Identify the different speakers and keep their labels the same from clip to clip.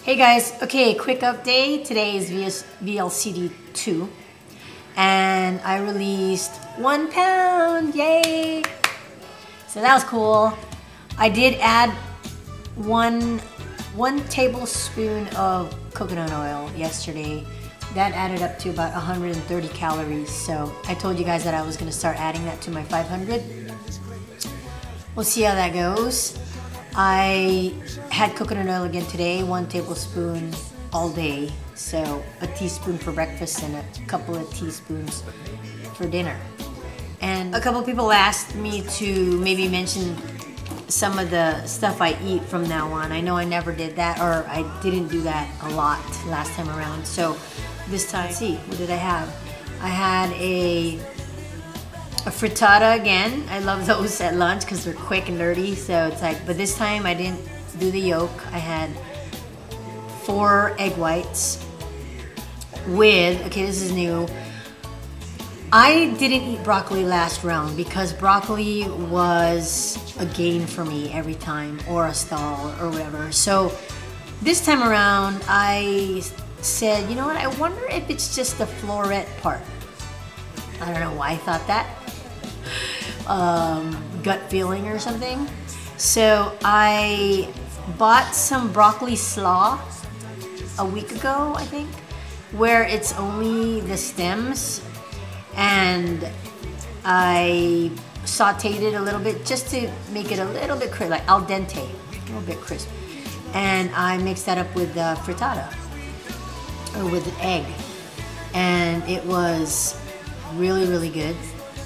Speaker 1: Hey guys, okay, quick update. Today is VLCD 2 and I released 1 pound, yay! So that was cool. I did add one tablespoon of coconut oil yesterday. That added up to about 130 calories. So I told you guys that I was gonna start adding that to my 500. We'll see how that goes. I had coconut oil again today, 1 tablespoon all day. So a teaspoon for breakfast and a couple of teaspoons for dinner. And a couple people asked me to maybe mention some of the stuff I eat from now on. I know I never did that, or I didn't do that a lot last time around. So this time, let's see, what did I have? I had a frittata again. I love those at lunch because they're quick and dirty. So it's like, but this time I didn't do the yolk. I had 4 egg whites with, okay, this is new. I didn't eat broccoli last round because broccoli was a gain for me every time, or a stall or whatever. So this time around I said, you know what, I wonder if it's just the floret part. I don't know why I thought that. Gut feeling or something. So I bought some broccoli slaw a week ago, I think, where it's only the stems, and I sauteed it a little bit just to make it a little bit crisp, like al dente, a little bit crisp. And I mixed that up with frittata, or with an egg, and it was really, really good.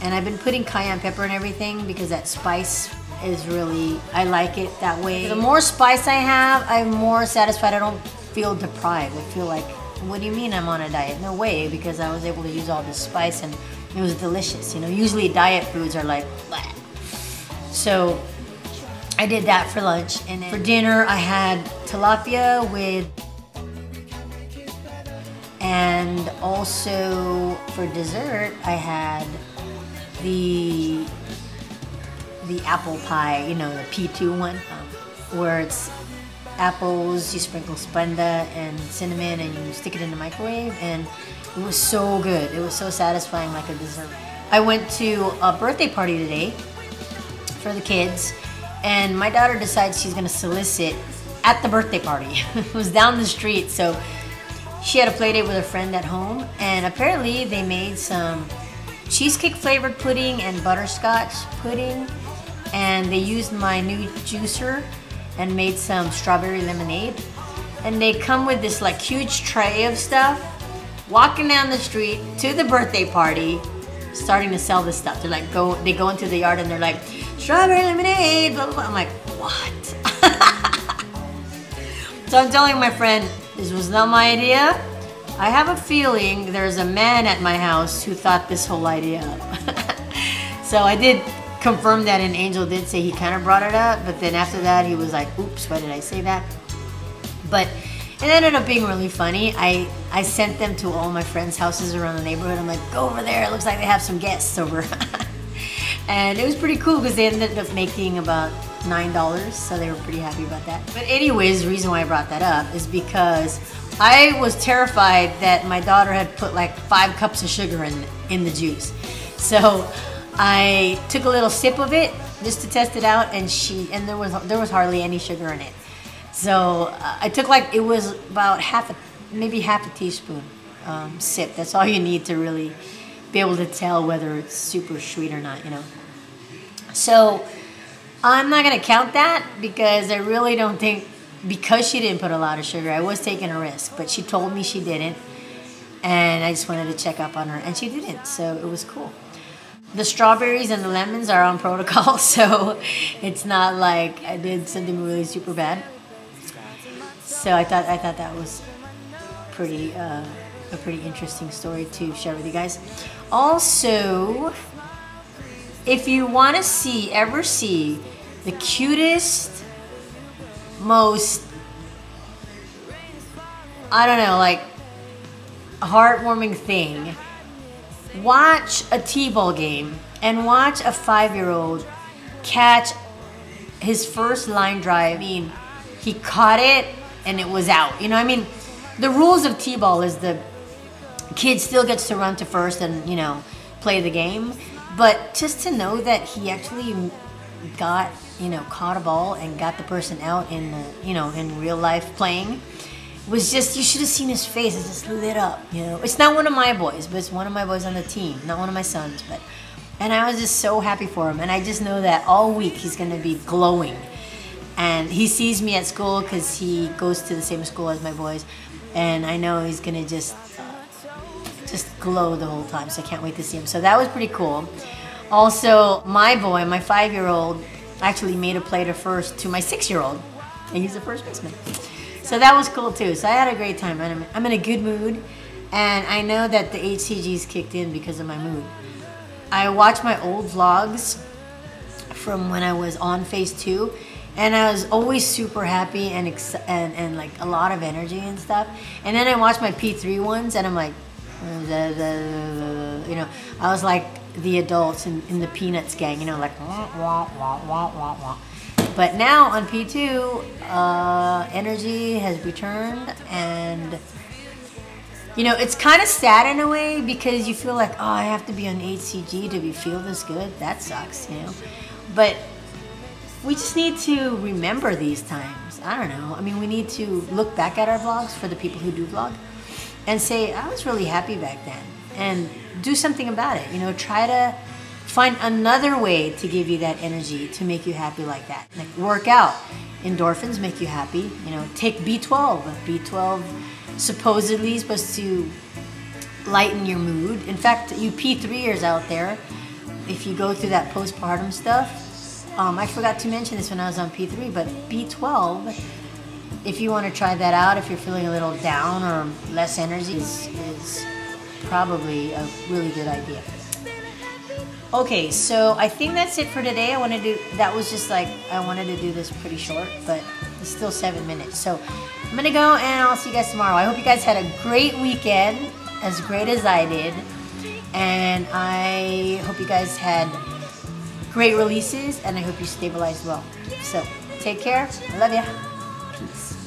Speaker 1: And I've been putting cayenne pepper and everything because that spice is really, I like it that way. The more spice I have, I'm more satisfied. I don't feel deprived. I feel like, what do you mean I'm on a diet? No way, because I was able to use all this spice and it was delicious. You know, usually diet foods are like, bleh. So I did that for lunch. And then for dinner, I had tilapia with, and also for dessert, I had the apple pie, you know, the P2 one, where it's apples, you sprinkle Splenda and cinnamon, and you stick it in the microwave, and it was so good. It was so satisfying, like a dessert. I went to a birthday party today for the kids, and my daughter decides she's gonna solicit at the birthday party. It was down the street, so she had a play date with a friend at home, and apparently they made some cheesecake flavored pudding and butterscotch pudding, and they used my new juicer and made some strawberry lemonade. And they come with this like huge tray of stuff, walking down the street to the birthday party, starting to sell this stuff. They're like, they go into the yard and they're like, strawberry lemonade, blah, blah, blah. I'm like, what? So I'm telling my friend, this was not my idea. I have a feeling there's a man at my house who thought this whole idea up. So I did confirm that, and Angel did say he kind of brought it up, but then after that he was like, oops, why did I say that? But it ended up being really funny. I sent them to all my friends' houses around the neighborhood. I'm like, go over there, it looks like they have some guests over. And it was pretty cool because they ended up making about $9, so they were pretty happy about that. But anyways, the reason why I brought that up is because I was terrified that my daughter had put like 5 cups of sugar in the juice. So I took a little sip of it just to test it out, and there was hardly any sugar in it. So I took, like, it was about maybe half a teaspoon sip. That's all you need to really be able to tell whether it's super sweet or not, you know. So I'm not gonna count that because I really don't think, because she didn't put a lot of sugar, I was taking a risk, but she told me she didn't, and I just wanted to check up on her, and she didn't, so it was cool. The strawberries and the lemons are on protocol, so it's not like I did something really super bad. So I thought that was pretty a pretty interesting story to share with you guys. Also, if you want to ever see the cutest, most, I don't know, like heartwarming thing, watch a t-ball game and watch a 5-year-old catch his first line drive. I mean, he caught it and it was out. You know, I mean, the rules of T-ball is the kid still gets to run to first and, you know, play the game. But just to know that he actually got, you know, caught a ball and got the person out in, you know, in real life playing was just, you should have seen his face. It just lit up, you know. It's not one of my boys, but it's one of my boys on the team, not one of my sons. But, and I was just so happy for him. And I just know that all week he's going to be glowing. And he sees me at school because he goes to the same school as my boys. And I know he's going to just glow the whole time. So I can't wait to see him. So that was pretty cool. Also, my boy, my 5-year-old, actually made a play to first to my 6-year-old. And he's the first baseman. So that was cool too. So I had a great time. I'm in a good mood. And I know that the HCG's kicked in because of my mood. I watched my old vlogs from when I was on phase 2. And I was always super happy and like a lot of energy and stuff. And then I watched my P3 ones and I'm like, you know, I was like the adults in the Peanuts gang, you know, like wah, wah, wah, wah, wah, wah. But now on P2, energy has returned, and you know, it's kind of sad in a way because you feel like, oh, I have to be on HCG to feel this good. That sucks, you know. But we just need to remember these times. I don't know. I mean, we need to look back at our vlogs for the people who do vlog and say, I was really happy back then, and do something about it. You know, try to find another way to give you that energy to make you happy like that. Like work out. Endorphins make you happy. You know, take B12. B12 supposedly is supposed to lighten your mood. In fact, you P3ers out there, if you go through that postpartum stuff, I forgot to mention this when I was on P3, but B12, if you want to try that out, if you're feeling a little down or less energy, is probably a really good idea. Okay, so I think that's it for today. I wanted to do this pretty short, but it's still 7 minutes. So I'm gonna go and I'll see you guys tomorrow. I hope you guys had a great weekend, as great as I did. And I hope you guys had great releases, and I hope you stabilized well. So take care. I love ya. Peace.